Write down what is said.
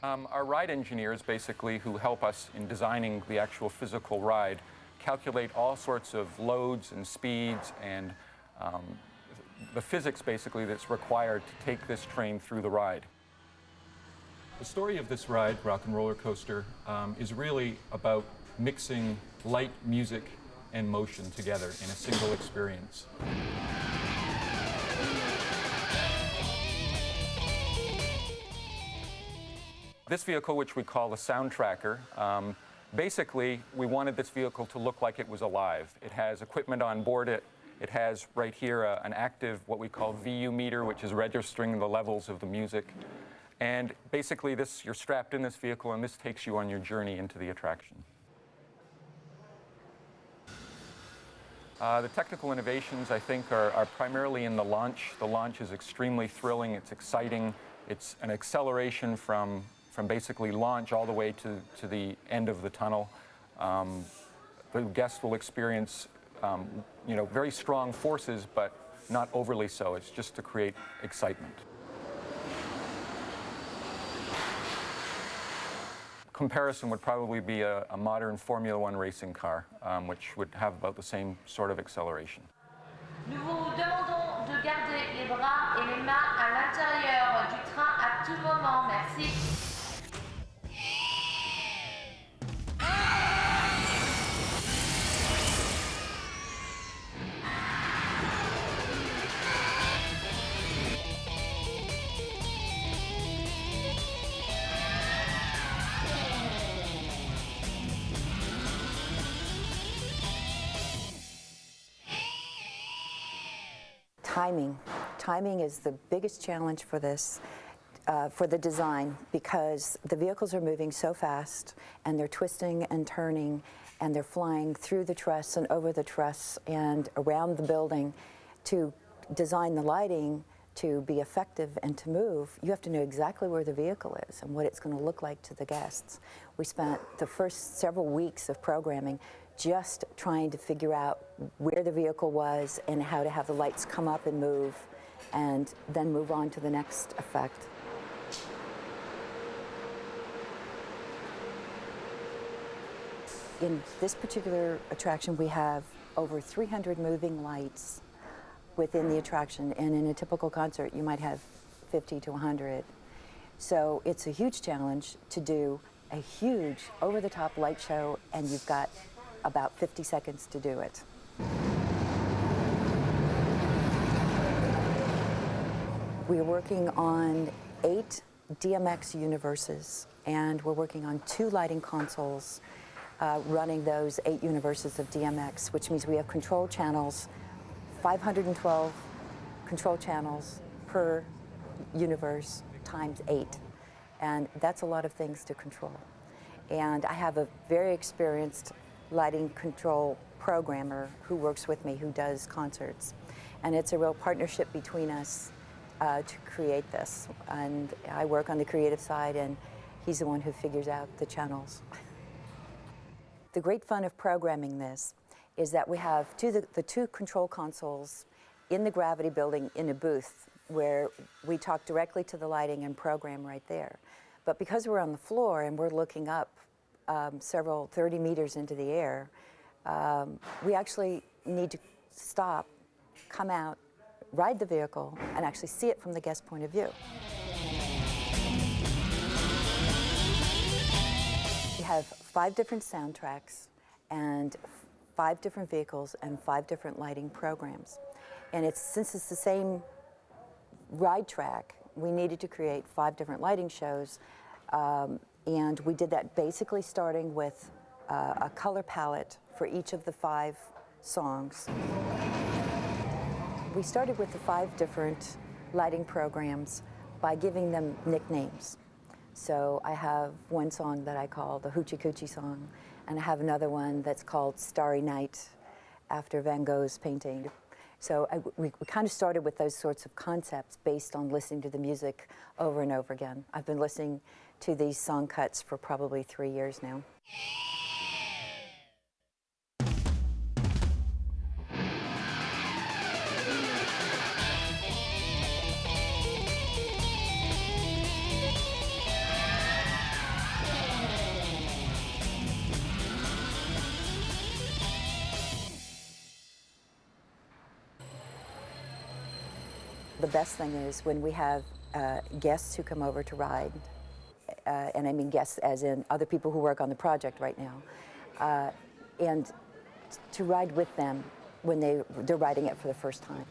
Our ride engineers, basically, who help us in designing the actual physical ride, calculate all sorts of loads and speeds and the physics, basically, that's required to take this train through the ride. The story of this ride, Rock and Roller Coaster, is really about mixing light, music, and motion together in a single experience. This vehicle, which we call the Sound Tracker, basically, we wanted this vehicle to look like it was alive. It has equipment on board it. It has right here an active, what we call VU meter, which is registering the levels of the music. And basically, you're strapped in this vehicle, and this takes you on your journey into the attraction. The technical innovations, I think, are primarily in the launch. The launch is extremely thrilling. It's exciting. It's an acceleration from basically launch all the way to the end of the tunnel. The guests will experience very strong forces, but not overly so. It's just to create excitement. Comparison would probably be a modern Formula One racing car, which would have about the same sort of acceleration. Nous vous demandons de garder les bras et les mains à l'intérieur du train à tout moment. Merci. Timing is the biggest challenge for this, for the design, because the vehicles are moving so fast and they're twisting and turning and they're flying through the truss and over the truss and around the building. To design the lighting to be effective and to move, you have to know exactly where the vehicle is and what it's going to look like to the guests. We spent the first several weeks of programming just trying to figure out where the vehicle was and how to have the lights come up and move, and then move on to the next effect. In this particular attraction, we have over 300 moving lights within the attraction, and in a typical concert, you might have 50 to 100. So it's a huge challenge to do a huge over-the-top light show, and you've got about 50 seconds to do it. We're working on 8 DMX universes, and we're working on 2 lighting consoles running those 8 universes of DMX, which means we have control channels, 512 control channels per universe times 8. And that's a lot of things to control. And I have a very experienced lighting control programmer who works with me, who does concerts. And it's a real partnership between us to create this. And I work on the creative side, and he's the one who figures out the channels. The great fun of programming this is that we have the 2 control consoles in the Gravity building in a booth where we talk directly to the lighting and program right there. But because we're on the floor and we're looking up several 30 meters into the air, we actually need to stop, come out, ride the vehicle, and actually see it from the guest point of view. We have 5 different soundtracks and 5 different vehicles and 5 different lighting programs. And since it's the same ride track, we needed to create 5 different lighting shows. And we did that basically starting with a color palette for each of the 5 songs. We started with the 5 different lighting programs by giving them nicknames. So I have one song that I call the Hoochie Coochie song, and I have another one that's called Starry Night, after Van Gogh's painting. So we kind of started with those sorts of concepts based on listening to the music over and over again. I've been listening to these song cuts for probably 3 years now. the best thing is when we have guests who come over to ride, and I mean guests as in other people who work on the project right now, and to ride with them when they're riding it for the first time.